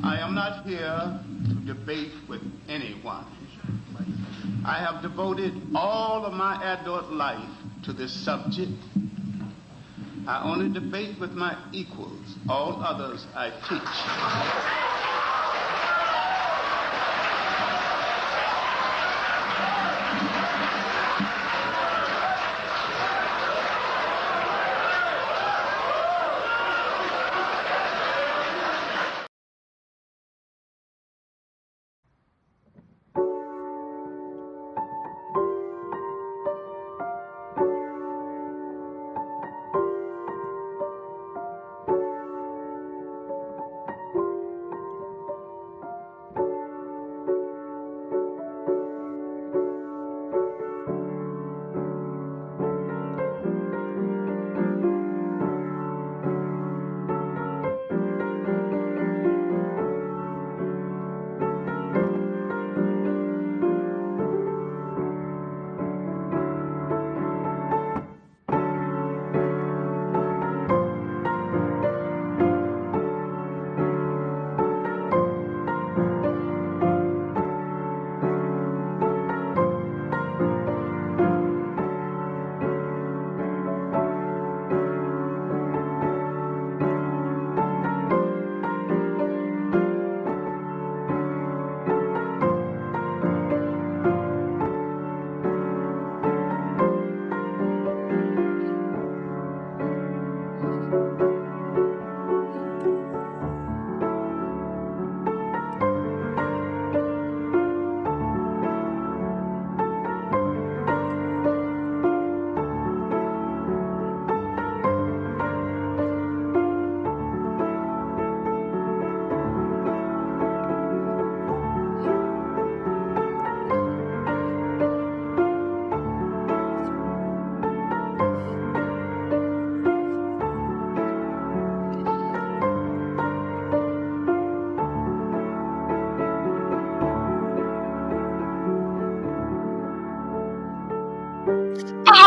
I am not here to debate with anyone. I have devoted all of my adult life to this subject. I only debate with my equals. All others I teach.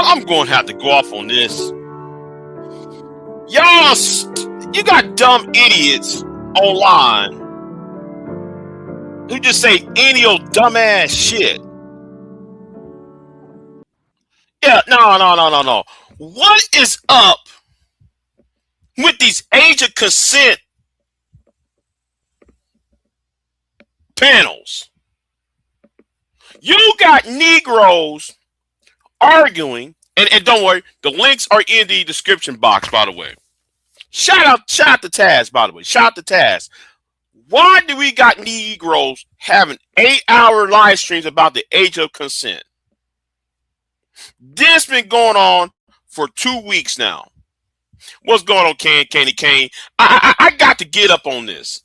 I'm going to have to go off on this. Y'all, you got dumb idiots online who just say any old dumbass shit. Yeah, no. What is up with these age of consent panels? You got Negroes arguing, and don't worry, the links are in the description box, by the way. Shout out to Taz, by the way. Shout out to Taz. Why do we got Negroes having 8-hour live streams about the age of consent? This been going on for 2 weeks now. What's going on, Candy Cane? I got to get up on this.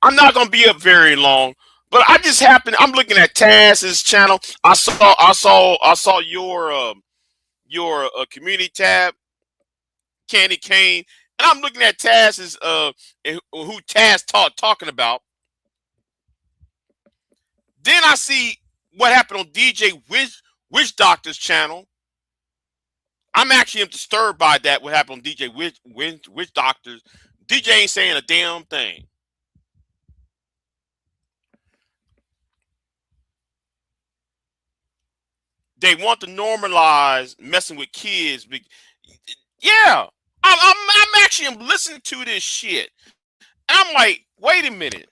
I'm not gonna be up very long, but I just happened. I'm looking at Taz's channel. I saw your community tab, Candy Cane, and I'm looking at Taz's who Taz talking about. Then I see what happened on DJ Witch Doctor's channel. I'm actually disturbed by that. What happened on DJ Witch Doctor's? DJ ain't saying a damn thing. They want to normalize messing with kids. Yeah, I'm actually listening to this shit. And I'm like, wait a minute.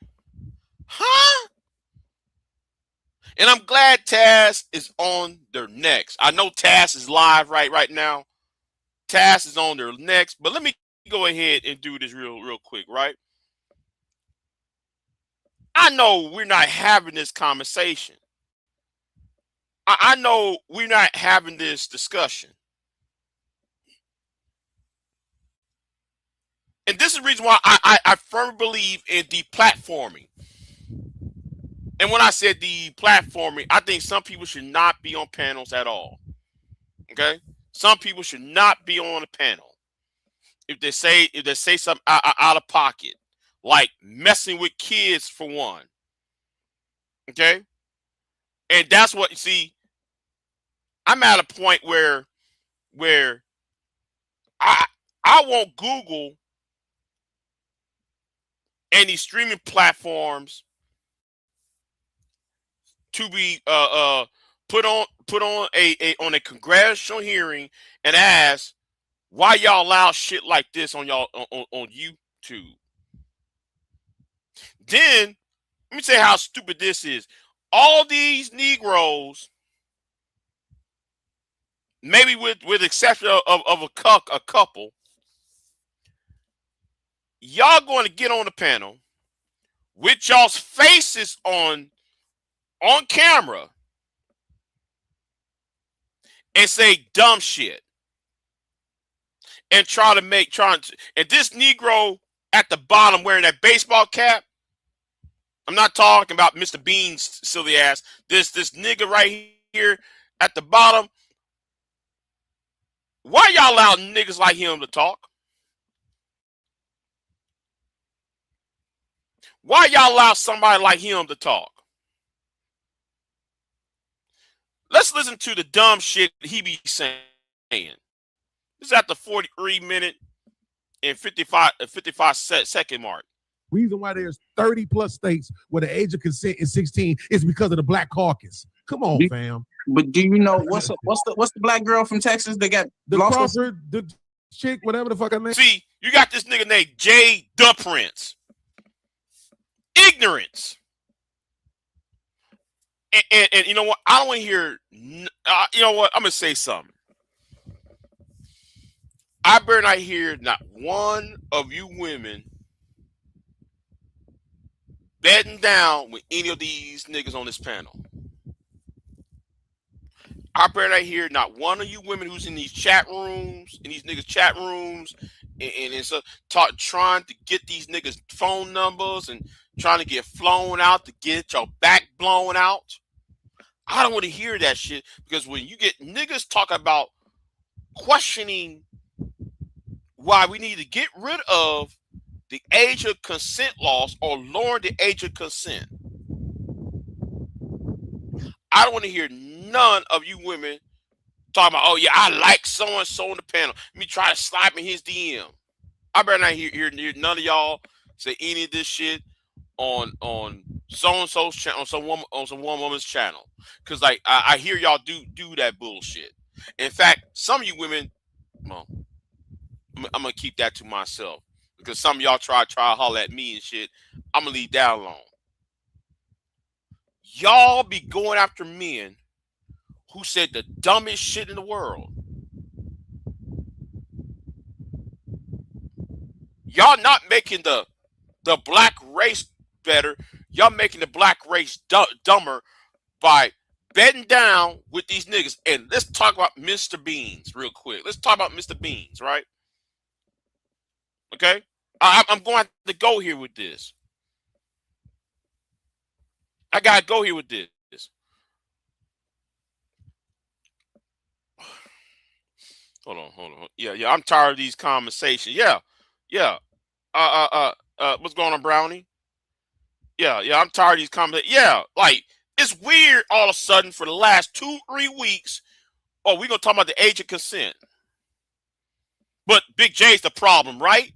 Huh? And I'm glad Taz is on their necks. I know Taz is live right now. Taz is on their necks. But let me go ahead and do this real quick, right? I know we're not having this conversation. I know we're not having this discussion. And this is the reason why I firmly believe in deplatforming. And when I said deplatforming, I think some people should not be on panels at all. Okay? Some people should not be on a panel. If they say something out of pocket, like messing with kids for one. Okay? And that's what, you see, I'm at a point where I won't Google and these streaming platforms to be put on a congressional hearing and ask why y'all allow shit like this on y'all on YouTube. Then let me tell you how stupid this is. All these Negroes, maybe with exception of a couple, y'all going to get on the panel with y'all's faces on camera and say dumb shit and and this Negro at the bottom wearing that baseball cap. I'm not talking about Mr. BEANZ silly ass. This nigga right here at the bottom. Why y'all allow niggas like him to talk? Why y'all allow somebody like him to talk? Let's listen to the dumb shit he be saying. This is at the 43-minute and 55-second mark. Reason why there's 30 plus states where the age of consent is 16 is because of the Black Caucus. Come on, fam. But do you know what's the black girl from Texas that got the lost? Crawford, the chick, whatever the fuck I name. See, you got this nigga named Jay the Prince. Ignorance. And you know what? I don't want to hear. You know what? I'm gonna say something. I better not hear not one of you women betting down with any of these niggas on this panel. I better not hear not one of you women who's in these chat rooms, in these niggas' chat rooms, and so trying to get these niggas' phone numbers and trying to get flown out to get your back blown out. I don't want to hear that shit, because when you get niggas talking about questioning why we need to get rid of the age of consent laws or lower the age of consent, I don't want to hear none of you women talking about, oh yeah, I like so-and-so on the panel. Let me try to slide in his DM. I better not hear none of y'all say any of this shit on so-and-so's channel, on some one woman's channel. Cause like I hear y'all do that bullshit. In fact, some of you women, well, I'm gonna keep that to myself, because some of y'all try to holler at me and shit. I'm gonna leave that alone. Y'all be going after men who said the dumbest shit in the world. Y'all not making the black race better. Y'all making the black race dumber by betting down with these niggas. And let's talk about Mr. BEANZ real quick. Let's talk about Mr. BEANZ, right? Okay? I'm going to go here with this. I got to go here with this. Hold on. Yeah, I'm tired of these conversations. Yeah. What's going on, Brownie? Yeah, I'm tired of these conversations. Yeah, like, it's weird all of a sudden for the last 2-3 weeks. Oh, we're going to talk about the age of consent. But Big J's the problem, right?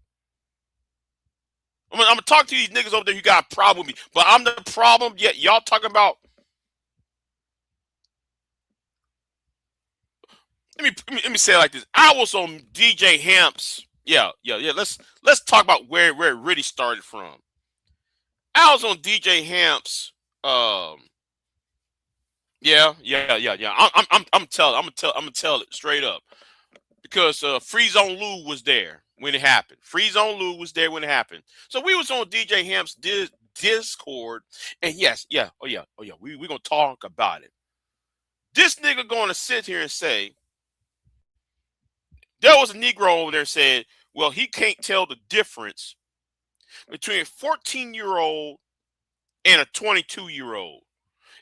I'm going to talk to these niggas over there who got a problem with me. But I'm the problem, yet y'all talking about. Let me say it like this. I was on DJ Hamp's. Yeah. Let's talk about where it really started from. I was on DJ Hamp's. Yeah. I'm gonna tell it straight up, because Free Zone Lou was there when it happened. Free Zone Lou was there when it happened. So we was on DJ Hamp's Discord, and we're gonna talk about it. This nigga gonna sit here and say there was a Negro over there said, well, he can't tell the difference between a 14-year-old and a 22-year-old.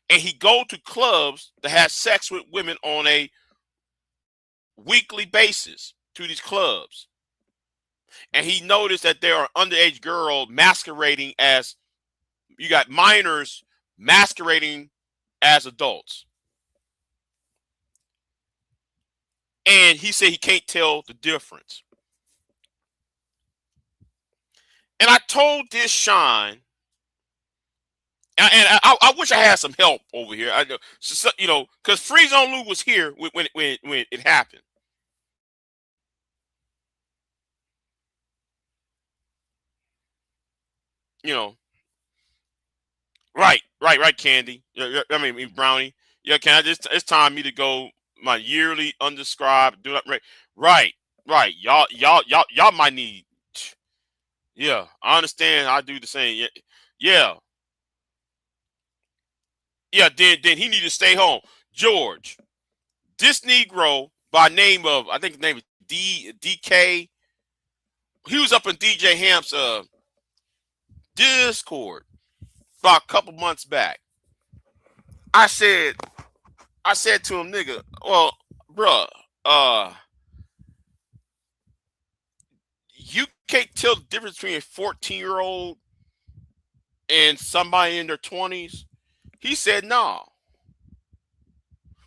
And he go to clubs to have sex with women on a weekly basis to these clubs. And he noticed that there are underage girls masquerading as, you got minors masquerading as adults. And he said he can't tell the difference. And I told this Shine, and I wish I had some help over here. I know, so, you know, because Freeze on Lou was here when it happened. You know, right, Candy. I mean, Brownie. Yeah, can I just? It's time me to go. My yearly undescribed. Do not right. Y'all might need. Yeah, I understand. I do the same. Yeah. Then he need to stay home. George, this Negro by name of, I think his name is DK. He was up in DJ Hamp's Discord about a couple months back. I said to him, nigga, well, bruh, you can't tell the difference between a 14-year-old and somebody in their 20s. He said, no.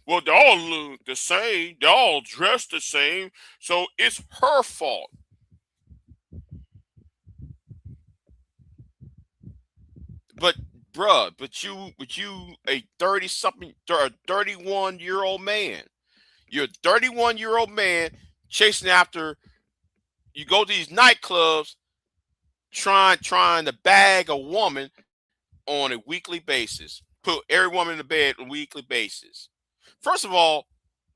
Well, they all look the same. They all dress the same. So it's her fault. But bruh, but you a 30-something, a 31-year-old man. You're a 31-year-old man chasing after, you go to these nightclubs trying to bag a woman on a weekly basis. Put every woman in the bed on a weekly basis. First of all,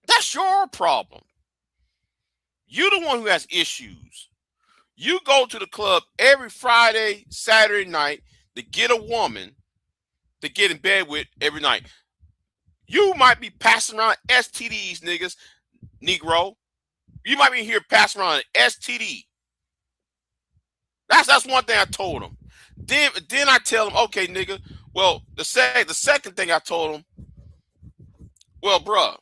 that's your problem. You're the one who has issues. You go to the club every Friday, Saturday night to get a woman to get in bed with every night. You might be passing around STDs, niggas, Negro. You might be here passing around an STD. That's one thing I told him. Then I tell him, okay, nigga. Well, the second thing I told him, well, bruh,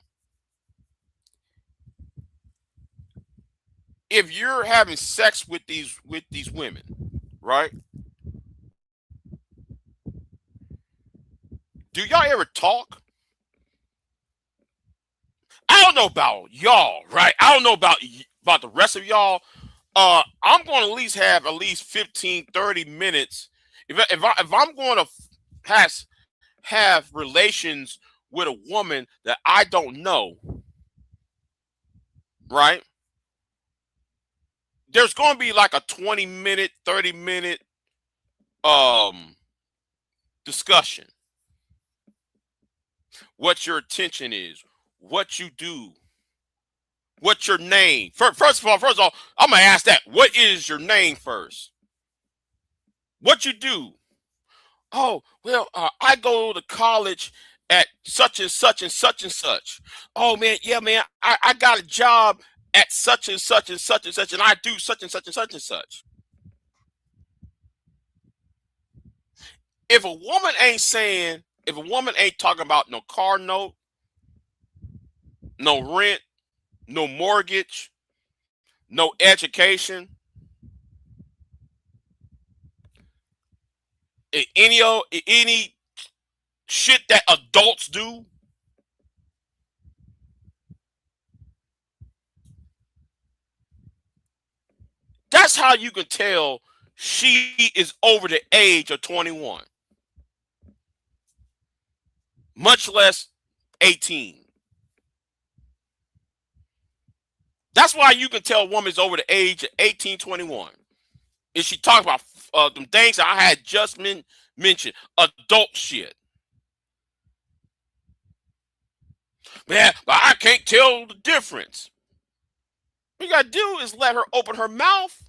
if you're having sex with these women, right? Do y'all ever talk? I don't know about y'all, right? I don't know about the rest of y'all. I'm going to at least have 15, 30 minutes. If I'm going to have relations with a woman that I don't know, right? There's going to be like a 20-minute, 30-minute discussion. What your attention is, what you do, what's your name. First of all, I'm gonna ask that. What is your name first? What you do? Oh, well, I go to college at such and such and such and such. Oh man, yeah, man, I got a job at such and such and such and such, and I do such and such and such and such. If a woman ain't talking about no car note, no rent, no mortgage, no education, any shit that adults do, that's how you can tell she is over the age of 21, much less 18. That's why you can tell a woman's over the age of 18, 21. If she talks about them things I had just mentioned, adult shit. Man, but I can't tell the difference. What you gotta do is let her open her mouth.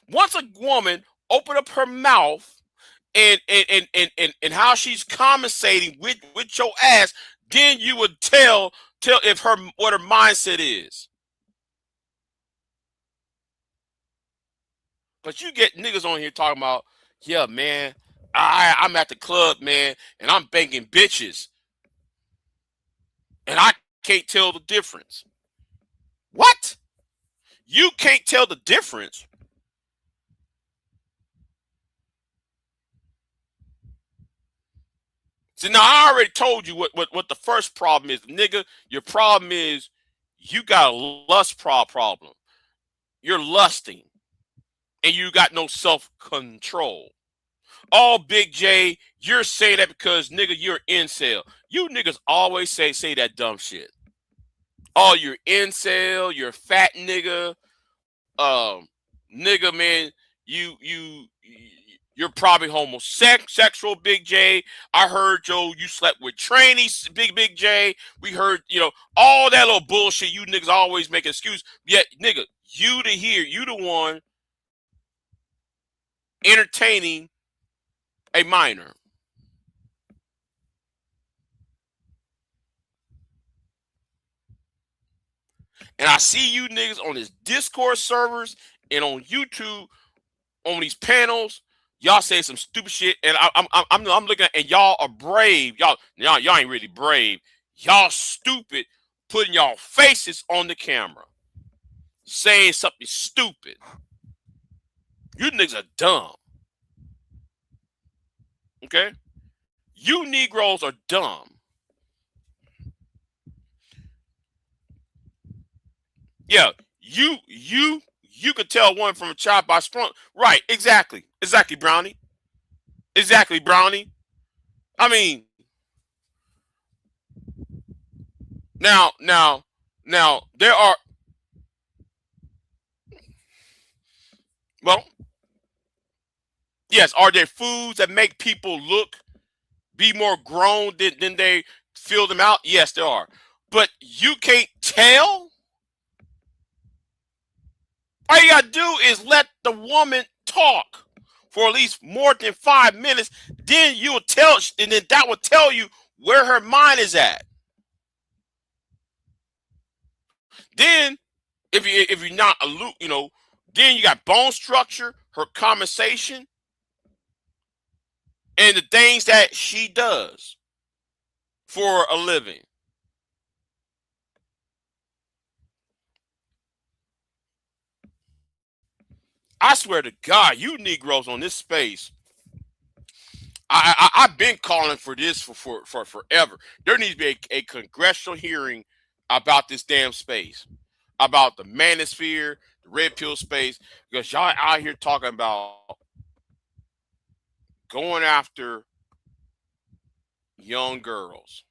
Once a woman open up her mouth and how she's compensating with your ass, then you would tell if what her mindset is. But you get niggas on here talking about, yeah, man, I'm at the club, man, and I'm banging bitches. And I can't tell the difference. What? You can't tell the difference? See, now I already told you what the first problem is. Nigga, your problem is you got a lust problem. You're lusting. and you got no self-control. Oh, Big J, you're saying that because, nigga, you're incel. You niggas always say that dumb shit. Oh, you're incel, you're fat nigga. Nigga, man, you're probably homosexual, Big J. I heard, Joe, you slept with trainees, Big J. We heard, all that little bullshit you niggas always make an excuse. Yet, nigga, you the one entertaining a minor. And I see you niggas on this Discord servers and on YouTube on these panels. Y'all say some stupid shit, and I'm looking at, and y'all are brave. Y'all ain't really brave. Y'all stupid, putting y'all faces on the camera, saying something stupid. You niggas are dumb. Okay? You Negroes are dumb. Yeah, you could tell one from a child by sprung. Right, exactly, Brownie. Exactly, Brownie. I mean, now, there are, well, yes, are there foods that make people be more grown than they fill them out? Yes, there are. But you can't tell? All you gotta do is let the woman talk for at least more than 5 minutes. Then you'll tell, and then that will tell you where her mind is at. Then, if you're not then you got bone structure, her conversation, and the things that she does for a living. I swear to God, you Negroes on this space, I've been calling for this for forever. There needs to be a congressional hearing about this damn space, about the manosphere, the red pill space, because y'all out here talking about going after young girls.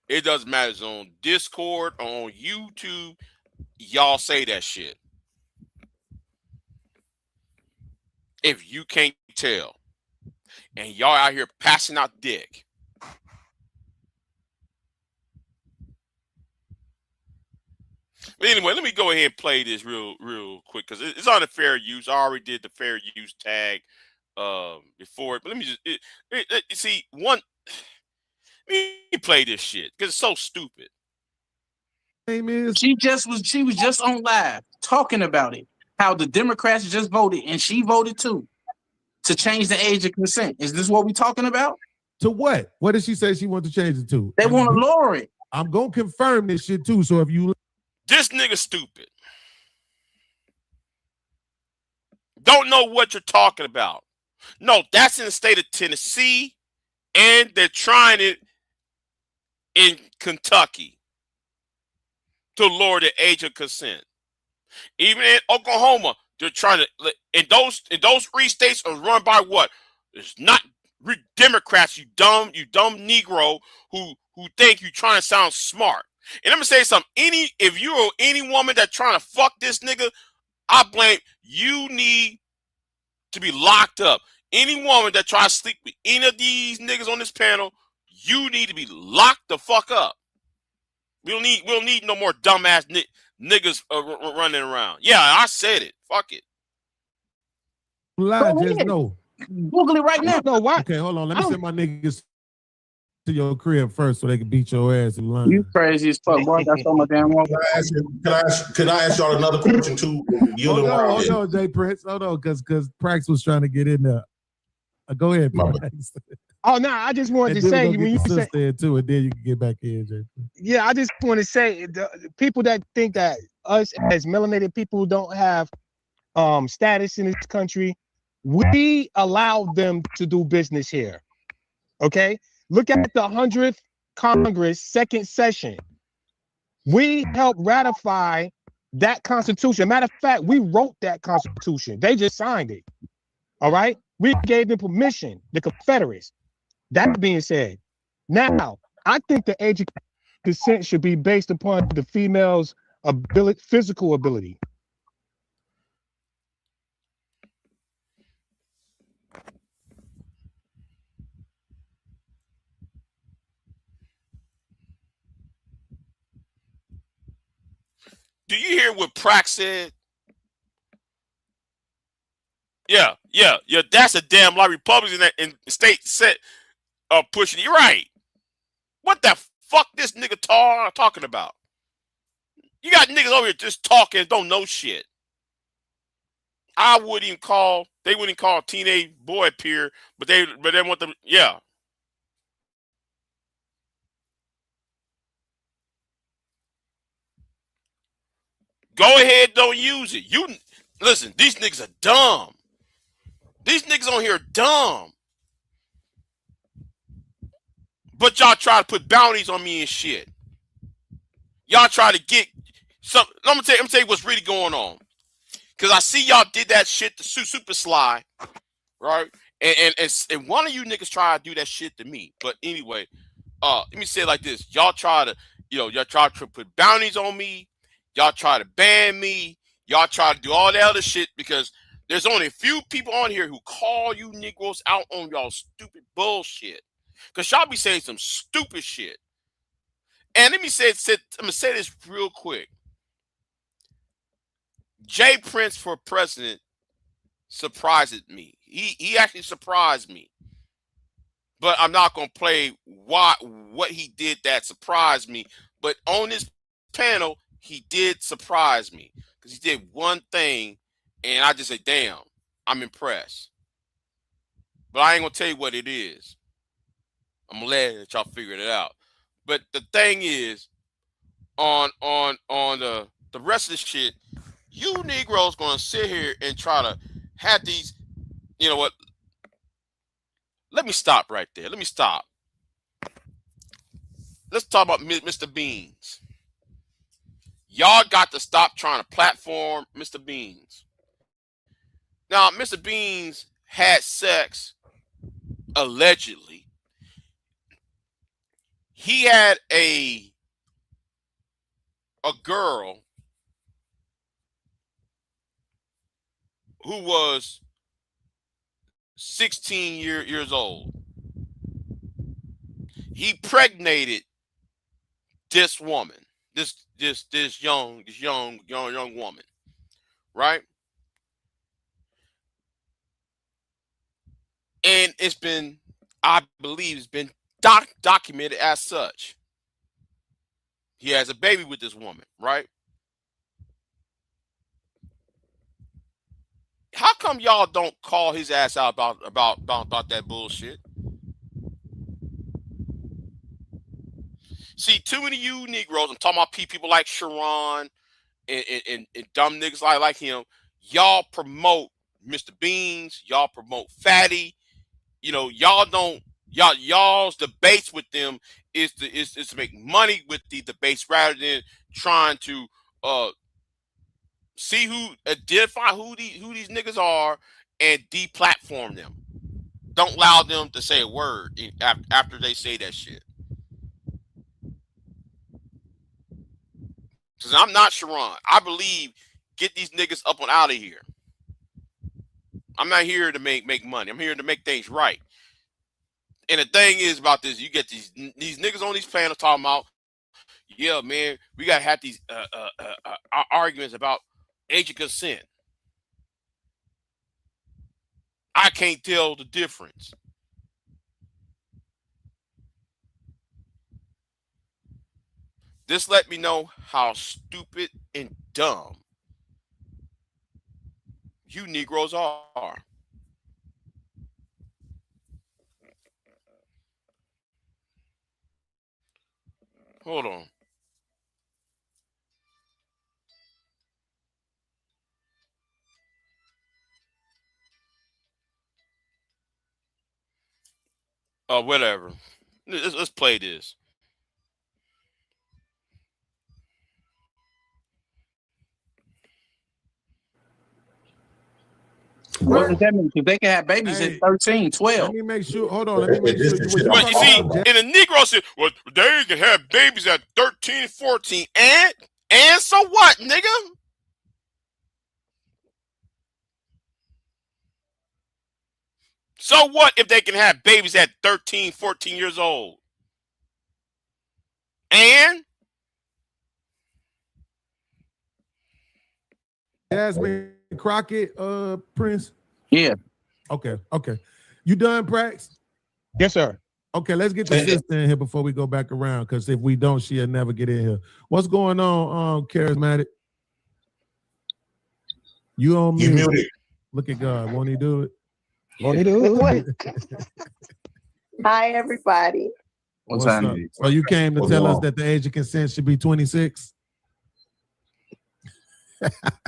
It doesn't matter. It's on Discord, on YouTube. Y'all say that shit. If you can't tell, and y'all out here passing out dick. But anyway, let me go ahead and play this real quick because it's on the fair use. I already did the fair use tag before, but let me just see one. Let me play this shit because it's so stupid. Name is she was just on live talking about it. How the Democrats just voted, and she voted too, to change the age of consent. Is this what we're talking about? To what? What did she say she wanted to change it to? They want to lower it. I'm gonna confirm this shit too. So if you, this nigga stupid, don't know what you're talking about. No, that's in the state of Tennessee, and they're trying it in Kentucky to lower the age of consent. Even in Oklahoma, they're trying to. And those 3 states are run by what? It's not Democrats. You dumb Negro who think you're trying to sound smart. And I'm gonna say something. If you're any woman that's trying to fuck this nigga, I blame you. Need to be locked up. Any woman that tries to sleep with any of these niggas on this panel, you need to be locked the fuck up. We don't need no more dumbass niggas running around. Yeah, I said it. Fuck it. lie, just know. Google it right now. No, why? Okay, hold on. Let me send my niggas to your crib first so they can beat your ass in line. You crazy as fuck, boy. That's all my damn wrong. Can I ask y'all another question too? Hold on, Jay Prince. Hold on, because Prax was trying to get in there. Go ahead, Prax. Oh no, I just wanted to say when you say there too, and then you can get back in, Jay. Yeah, I just want to say the people that think that us as melanated people don't have status in this country, we allow them to do business here. Okay, look at the 100th Congress second session. We helped ratify that Constitution. Matter of fact, we wrote that Constitution. They just signed it. All right. We gave them permission, the Confederates. That being said, now I think the age of consent should be based upon the female's ability, physical ability. Do you hear what Prax said? Yeah. That's a damn lot of Republicans in the state set pushing. You're right. What the fuck this nigga talking about? You got niggas over here just talking, don't know shit. They wouldn't call a teenage boy peer, but they want them, yeah. Go ahead, don't use it. You listen, these niggas are dumb. These niggas on here are dumb. But y'all try to put bounties on me and shit. Y'all try to get some. I'm gonna tell you what's really going on. Cause I see y'all did that shit to Super Sly, right? And one of you niggas try to do that shit to me. But anyway, let me say it like this: y'all try to put bounties on me. Y'all try to ban me. Y'all try to do all that other shit because there's only a few people on here who call you Negroes out on y'all stupid bullshit. Cause y'all be saying some stupid shit. And let me I'm gonna say this real quick. Jay Prince for president surprised me. He actually surprised me. But I'm not gonna play what he did that surprised me. But on this panel, he did surprise me because he did one thing, and I just said, "Damn, I'm impressed." But I ain't gonna tell you what it is. I'm gonna let y'all figure it out. But the thing is, on the rest of the shit, you Negroes gonna sit here and try to have these. You know what? Let me stop right there. Let me stop. Let's talk about Mr. BEANZ. Y'all got to stop trying to platform Mr. BEANZ. Now, Mr. BEANZ had sex, allegedly. He had a girl who was 16 years old. He pregnated this woman. This young woman, right? And I believe it's been documented as such. He has a baby with this woman, right? How come y'all don't call his ass out about that bullshit? See, too many of you Negroes, I'm talking about people like Sharon and dumb niggas like him, y'all promote Mr. BEANZ, y'all promote Fatty. You know, y'all's debates with them is to make money with the debates rather than trying to identify who these niggas are and deplatform them. Don't allow them to say a word after they say that shit. Because I'm not Sharon. I believe get these niggas up and out of here. I'm not here to make money. I'm here to make things right. And the thing is about this, you get these niggas on these panels talking about, yeah, man, we gotta have these arguments about age of consent. I can't tell the difference. This let me know how stupid and dumb you Negroes are. Hold on. Whatever. Let's play this. What does that mean? Because they can have babies at 13, 12. Let me make sure. Hold on. Let me make sure. But you see, in a Negro said, well, they can have babies at 13, 14. And so what, nigga? So what if they can have babies at 13, 14 years old? And Jasmine Crockett, Prince. Yeah. Okay. You done, Prax? Yes, sir. Okay, let's get the sister in here before we go back around, because if we don't, she'll never get in here. What's going on, Charismatic? You on mute. muted. Look at God. Won't he do it? Won't he do it? Hi, everybody. What's up? happening? So you came to tell us that the age of consent should be 26?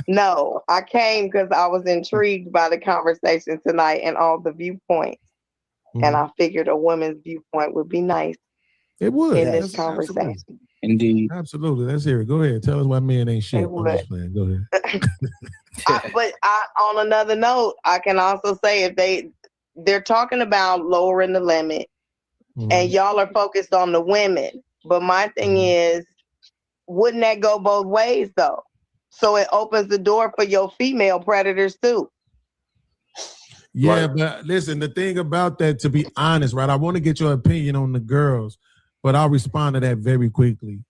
No, I came because I was intrigued by the conversation tonight and all the viewpoints. And I figured a woman's viewpoint would be nice. It would. In this conversation. Absolutely. Indeed. Absolutely. Let's hear it. Go ahead. Tell us why men ain't shit. I'm just playing. Go ahead. But on another note, I can also say if they're talking about lowering the limit, and y'all are focused on the women. But my thing is, wouldn't that go both ways though? So it opens the door for your female predators too. Yeah, but listen, the thing about that, to be honest, right? I want to get your opinion on the girls, but I'll respond to that very quickly.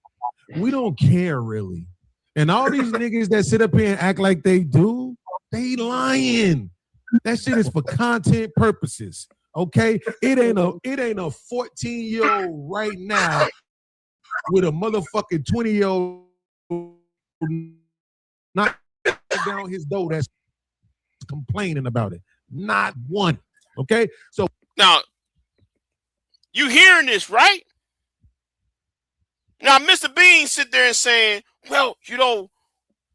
We don't care really. And all these niggas that sit up here and act like they do, they lying. That shit is for content purposes. Okay? It ain't a 14-year-old right now with a motherfucking 20-year-old not down his door that's complaining about it. Not one. Okay? So now you hearing this, right? Now Mr. Bean sit there and saying, well,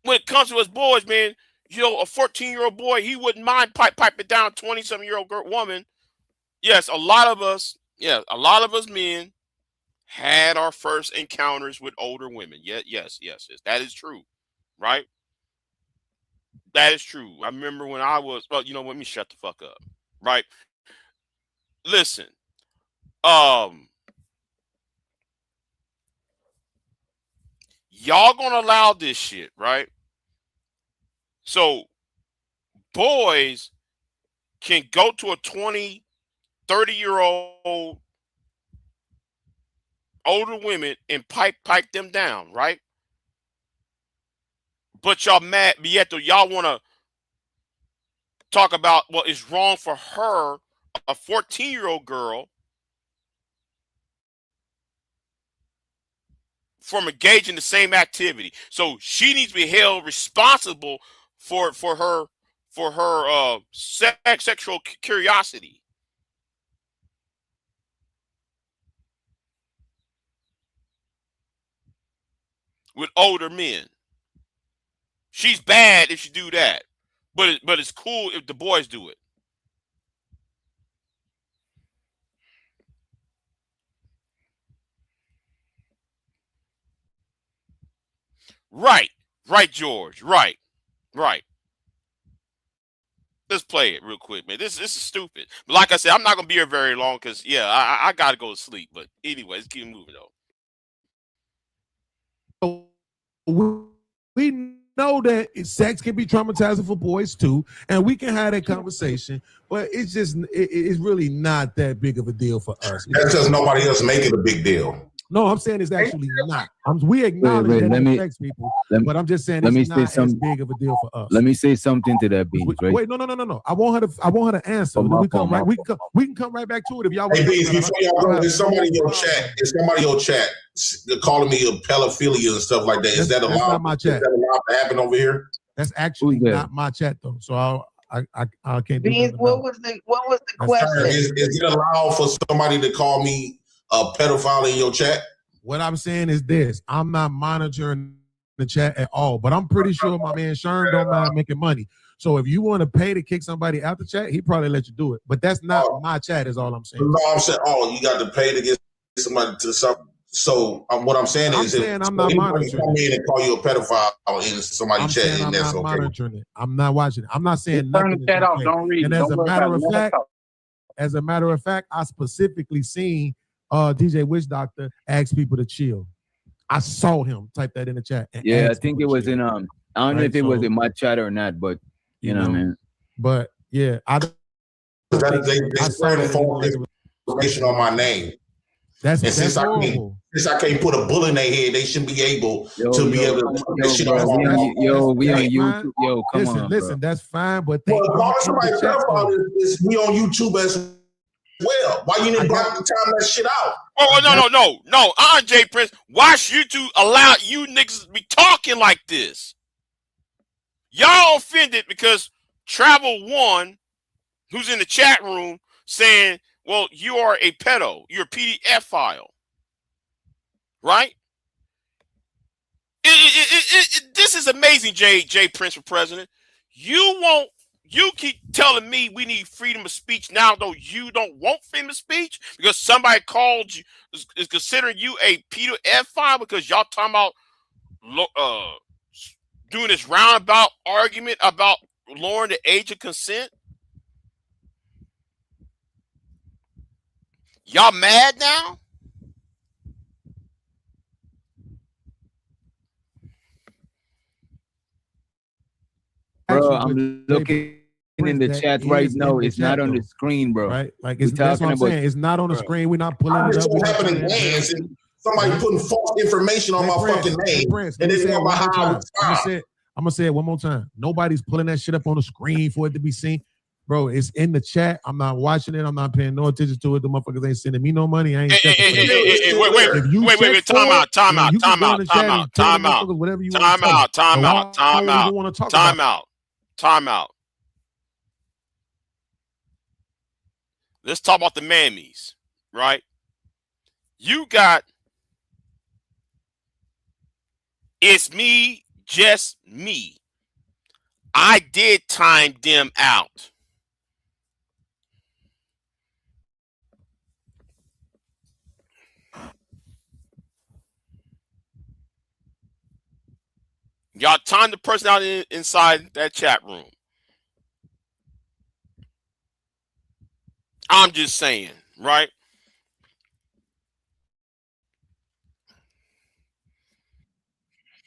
when it comes to us boys, man, a 14-year-old boy, he wouldn't mind piping down a 20-something-year-old woman. Yes, a lot of us men had our first encounters with older women. Yes. That is true, right? That is true. I remember when I was, let me shut the fuck up, right? Listen, y'all gonna allow this shit, right? So boys can go to a 20, 30-year-old older women and pipe them down, right? But y'all mad, but yet y'all want to talk about what is wrong for her, a 14-year-old girl, from engaging the same activity. So she needs to be held responsible for her sexual curiosity. With older men. She's bad if she do that. But it's cool if the boys do it. Right, George. Right. Let's play it real quick, man. This is stupid. But like I said, I'm not gonna be here very long because I gotta go to sleep. But anyway, let's keep moving though. We know that sex can be traumatizing for boys too, and we can have that conversation, but it's just it's really not that big of a deal for us. That's because nobody else make it a big deal. No, I'm saying it's actually not. We acknowledge that it affects people, but I'm just saying it's not as big of a deal for us. Let me say something to that, Beans, right? Wait, no. I want her to answer. We can come right back to it if y'all want. Hey, Beans, before y'all go, there's somebody in your chat calling me a pedophilia and stuff like that. Is that allowed? That's not my chat. Is that allowed to happen over here? That's actually not my chat though. So I can't do Beans, what was the question? Is it allowed for somebody to call me a pedophile in your chat? What I'm saying is this: I'm not monitoring the chat at all, but I'm pretty sure my man Sherm don't mind making money. So if you want to pay to kick somebody out the chat, he probably let you do it. But that's not my chat. Is all I'm saying. No, I'm saying, you got to pay to get somebody to So what I'm saying is, I'm not monitoring. Come in and call you a pedophile in somebody's chat, saying and I'm that's not okay. monitoring it. I'm not watching it. I'm not saying Turn nothing. the chat off. Don't read. And Don't worry about it. as a matter of fact, I specifically seen DJ Witch Doctor ask people to chill. I saw him type that in the chat. Yeah, I think it was in I don't know if it was in my chat or not, but you know, man. But yeah, They spread false information on my name. Since I can't put a bullet in their head, they shouldn't be able to be able to put that shit on. We on YouTube. Yo, come on. Listen, that's fine, but somebody is we on YouTube as well. Why you didn't block the time that shit out? Oh, no. J Prince, why should you allow you niggas to be talking like this? Y'all offended because Travel One, who's in the chat room, saying, well, you are a pedo. You're a PDF file. Right? This is amazing, J Prince for president. You keep telling me we need freedom of speech now, though you don't want freedom of speech because somebody called you, is considering you a PDF file because y'all talking about doing this roundabout argument about lowering the age of consent. Y'all mad now? Bro, I'm looking in the chat right now. It's not on the screen, bro. Right? Like that's what I'm saying. It's not on the screen. We're not pulling it up. It's happening BEANZ and somebody putting false information on my fucking name. And they know about how I'm gonna say it one more time. Nobody's pulling that shit up on the screen for it to be seen. Bro, it's in the chat. I'm not watching it. I'm not paying no attention to it. The motherfuckers ain't sending me no money. I ain't checking. Wait, time out. Time out. Let's talk about the mammies, right? You got it's me, just me. I did time them out. Y'all time the person out inside that chat room. I'm just saying, right?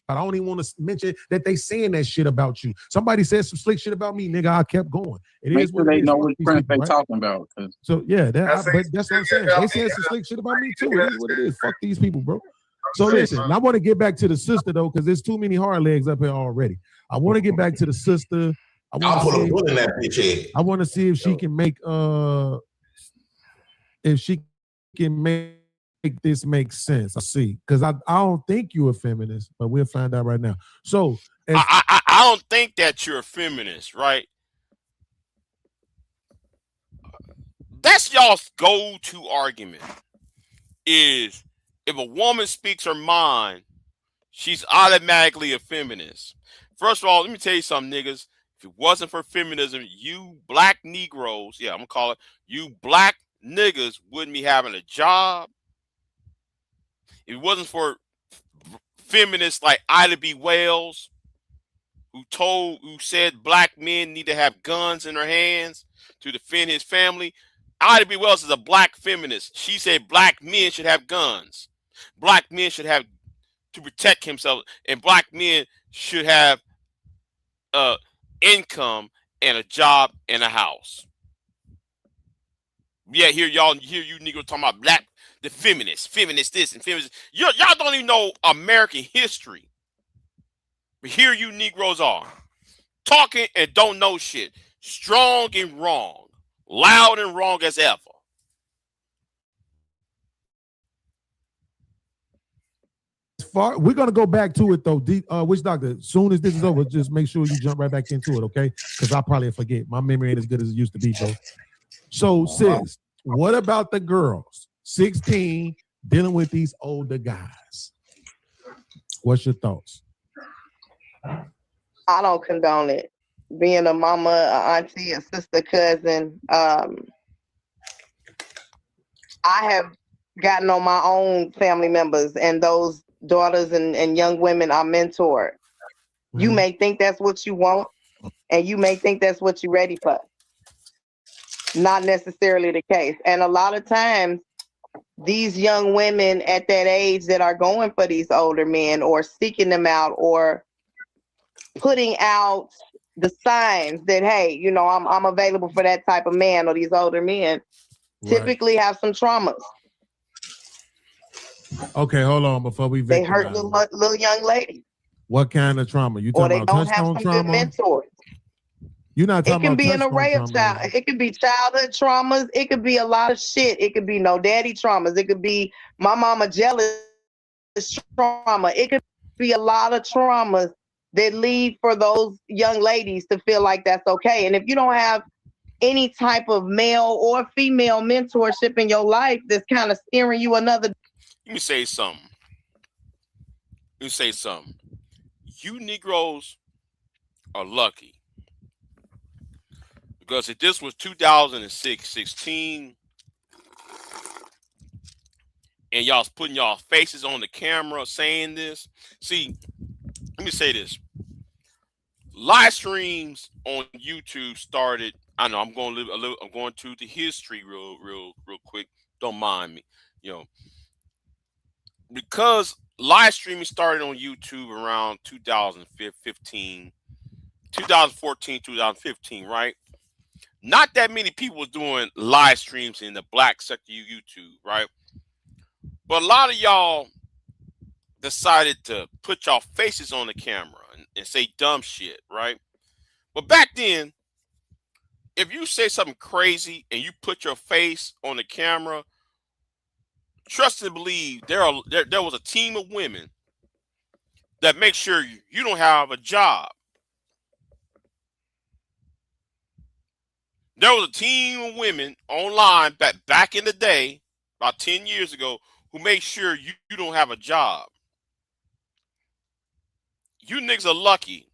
I don't even want to mention that they saying that shit about you. Somebody said some slick shit about me, nigga. I kept going. Make sure they know which Prince they talking about. So yeah, but that's what I'm saying. They said some slick shit about me too. It is what it is. Fuck these people, bro. So listen, I want to get back to the sister though, because there's too many hard legs up here already. I want to get back to the sister. I'll put a bullet in that bitch head. I want to see if she can make this make sense. I see, because I don't think you're a feminist, but we'll find out right now. So I don't think that you're a feminist, right? That's y'all's go-to argument. Is if a woman speaks her mind, she's automatically a feminist. First of all, let me tell you something, niggas. If it wasn't for feminism, you black Negroes, I'm gonna call it, you black niggas wouldn't be having a job. If it wasn't for feminists like Ida B. Wells, who said black men need to have guns in their hands to defend his family. Ida B. Wells is a black feminist. She said black men should have guns. Black men should have to protect himself, and black men should have income and a job and a house. Yeah, here you niggas talking about black, the feminists this and feminists. Y'all don't even know American history. But here you Negroes are, talking and don't know shit. Strong and wrong. Loud and wrong as ever. We're gonna go back to it though. Witch Doctor, as soon as this is over, just make sure you jump right back into it, okay? Because I'll probably forget. My memory ain't as good as it used to be, bro. So, sis, what about the girls, 16, dealing with these older guys? What's your thoughts? I don't condone it. Being a mama, a auntie, a sister, cousin, I have gotten on my own family members, and those daughters and young women are mentored. You may think that's what you want, and you may think that's what you're ready for. Not necessarily the case. And a lot of times, these young women at that age that are going for these older men or seeking them out or putting out the signs that, hey, you know, I'm available for that type of man or these older men, typically have some traumas. Okay, hold on before we They hurt little young ladies. What kind of trauma? You talking about touchstone trauma? Good mentors. You're not talking about touchstone trauma. It can be an array of child. It could be childhood traumas. It could be a lot of shit. It could be no daddy traumas. It could be my mama jealous trauma. It could be a lot of traumas that lead for those young ladies to feel like that's okay. And if you don't have any type of male or female mentorship in your life that's kind of steering you another. Let me say something. You Negroes are lucky. Because if this was 2016 and y'all's putting y'all faces on the camera saying this, see, let me say this. Live streams on YouTube started. I know I'm going to the history real quick. Don't mind me, you know, because live streaming started on YouTube around 2014, 2015, right? Not that many people was doing live streams in the black sector of YouTube, right? But a lot of y'all decided to put y'all faces on the camera and say dumb shit, right? But back then, if you say something crazy and you put your face on the camera, trust and believe there was a team of women that make sure you don't have a job. There was a team of women online back in the day, about 10 years ago, who made sure you don't have a job. You niggas are lucky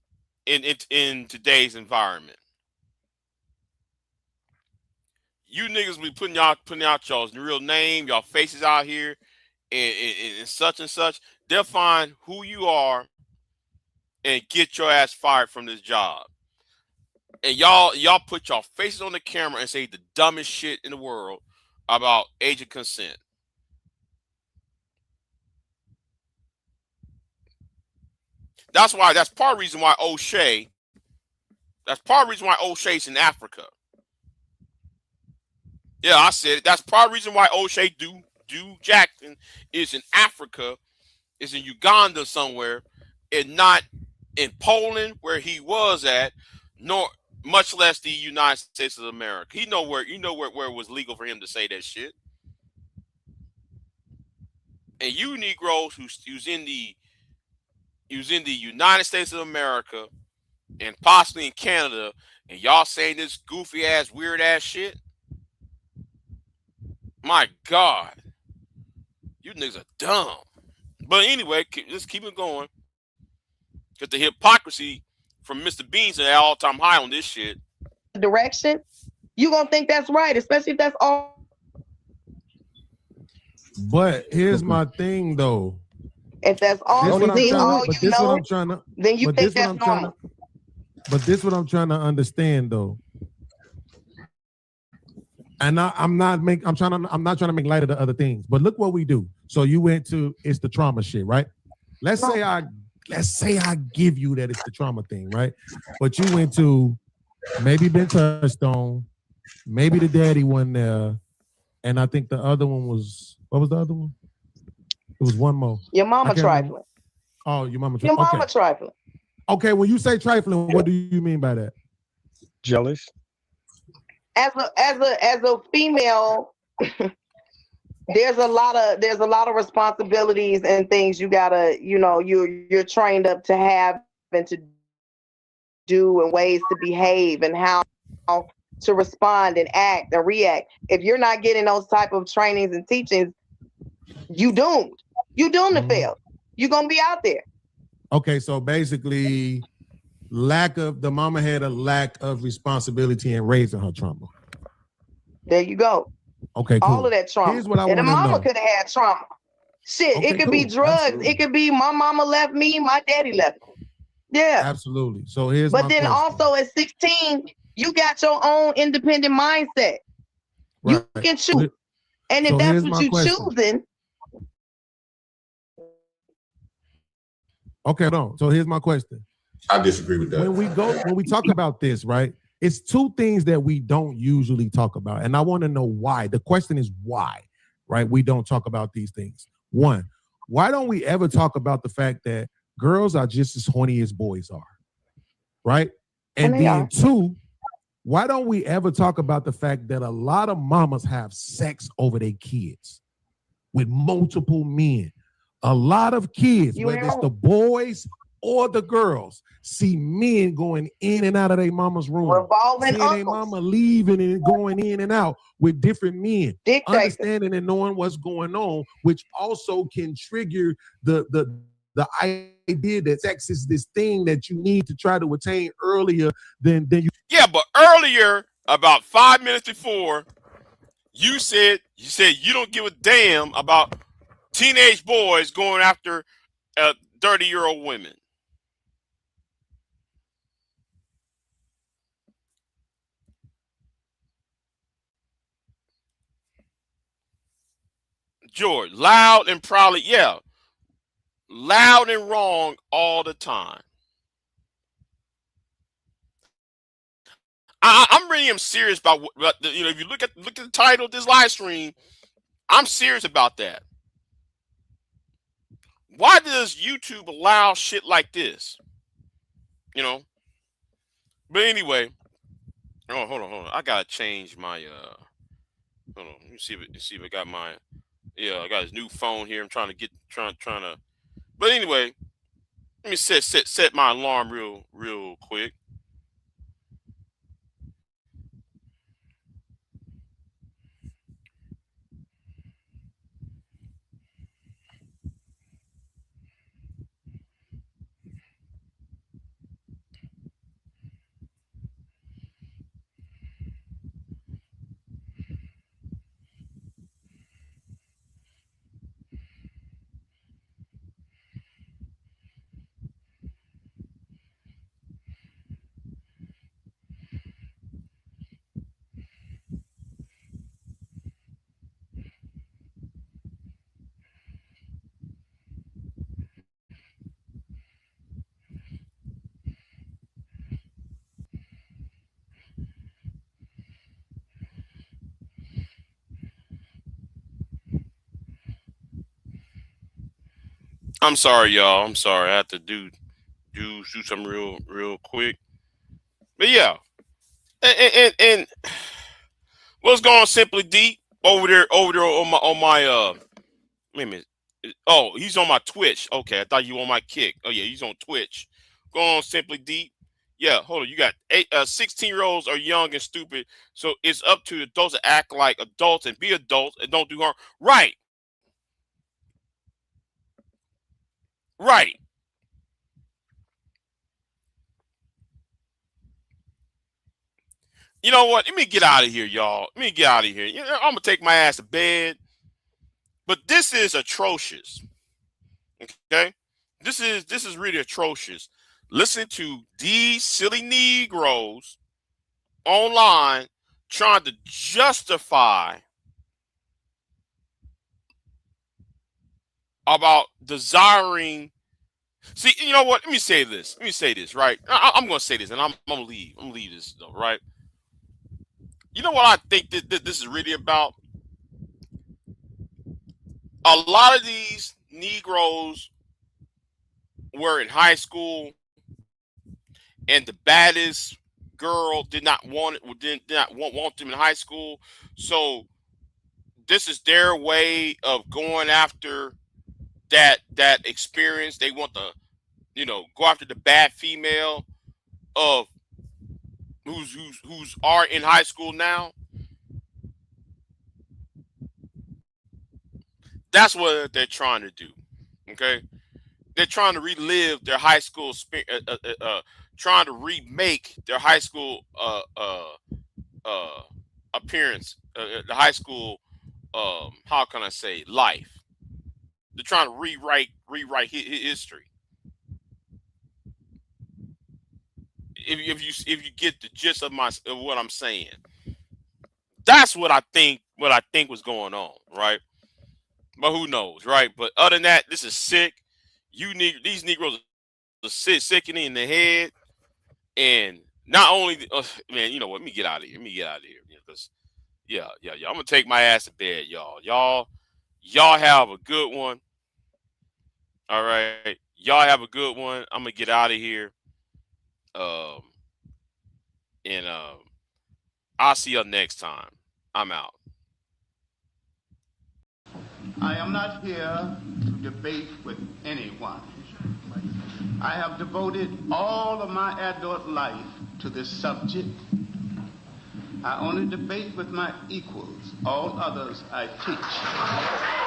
in today's environment. You niggas be putting out y'all's real name, y'all faces out here, and such and such. They'll find who you are and get your ass fired from this job. And y'all put y'all faces on the camera and say the dumbest shit in the world about age of consent. That's part of the reason why O'Shea. That's part of the reason why O'Shea's in Africa. Yeah, I said it. That's part of the reason why O'Shea do Jackson is in Africa, is in Uganda somewhere, and not in Poland where he was at, nor much less the United States of America. He know where it was legal for him to say that shit. And you Negroes who's in the United States of America and possibly in Canada, and y'all saying this goofy ass, weird ass shit. My God, you niggas are dumb. But anyway, let's keep it going. Because the hypocrisy from Mr. BEANZ at all-time high on this shit. Direction, you gonna think that's right, especially if that's all. But here's my thing, though. If that's all you know, then you think that's normal. But this is what I'm trying to understand, though. And I'm not trying to make light of the other things. But look what we do. So you went to it's the trauma shit, right? Let's say I give you that it's the trauma thing, right? But you went to maybe been touched on, maybe the daddy one there, and I think the other one was, what was the other one? It was one more. Your mama trifling. Oh, your mama trifling. Your mama trifling. Okay, when you say trifling, what do you mean by that? Jealous. As a female, there's a lot of responsibilities and things you gotta, you're trained up to have and to do, and ways to behave and how to respond and act and react. If you're not getting those type of trainings and teachings, you doomed. You doomed to fail. You're gonna be out there. Okay, so basically, the mama had a lack of responsibility in raising her trauma. There you go. Okay, cool. All of that trauma. Here's what I And the want to mama know. could have had trauma. Shit, Okay, it could cool. be drugs. Absolutely. It could be my mama left me, my daddy left me. Yeah. Absolutely. So here's But my then question. also at 16, you got your own independent mindset. You Right. can choose. And if So that's here's what my you question. choosing. Okay, no. So here's my question. I disagree with that. When we talk about this, right? It's two things that we don't usually talk about. And I want to know why. The question is why, right? We don't talk about these things. One, why don't we ever talk about the fact that girls are just as horny as boys are? Right? And then two, why don't we ever talk about the fact that a lot of mamas have sex over their kids with multiple men? A lot of kids, whether it's the boys or the girls, see men going in and out of their mama's room, seeing their mama leaving and going in and out with different men, understanding and knowing what's going on, which also can trigger the idea that sex is this thing that you need to try to attain earlier than you. Yeah, but earlier, about 5 minutes before, you said you don't give a damn about teenage boys going after 30-year-old women. George, loud and proudly, yeah. Loud and wrong all the time. I'm really serious about what if you look at the title of this live stream, I'm serious about that. Why does YouTube allow shit like this? You know? But anyway, oh, hold on. I gotta change my hold on. Let me see if I got my I got his new phone here. I'm trying to but anyway, let me set my alarm real quick. I'm sorry, y'all. I'm sorry. I have to do something real quick. But yeah, and what's going on, Simply Deep over there on my wait a minute. Oh, he's on my Twitch. Okay, I thought you were on my Kick. Oh yeah, he's on Twitch. Go on, Simply Deep. Yeah, hold on. You got 16-year-olds are young and stupid, so it's up to adults to act like adults and be adults and don't do harm. Right. Right. You know what? Let me get out of here, y'all. Let me get out of here. I'm gonna take my ass to bed. But this is atrocious. Okay, this is really atrocious. Listen to these silly Negroes online trying to justify about desiring. See, you know what? Let me say this. Right? I'm going to say this, and I'm going to leave. I'm going to leave this though. Right? You know what I think that this is really about? A lot of these Negroes were in high school, and the baddest girl did not want them in high school. So this is their way of going after that experience. They want to, go after the bad female of who's are in high school now. That's what they're trying to do. Okay, they're trying to relive their high school trying to remake their high school appearance the high school, how can I say, life. They're trying to rewrite history. If you get the gist of what I'm saying, that's what I think was going on, right? But who knows, right? But other than that, this is sick. These Negroes are sickening in the head, and not only, man, you know what? Let me get out of here. Because yeah. I'm gonna take my ass to bed, y'all. Y'all have a good one. All right, y'all have a good one. I'm gonna get out of here. And I'll see you next time. I'm out. I am not here to debate with anyone. I have devoted all of my adult life to this subject. I only debate with my equals. All others I teach.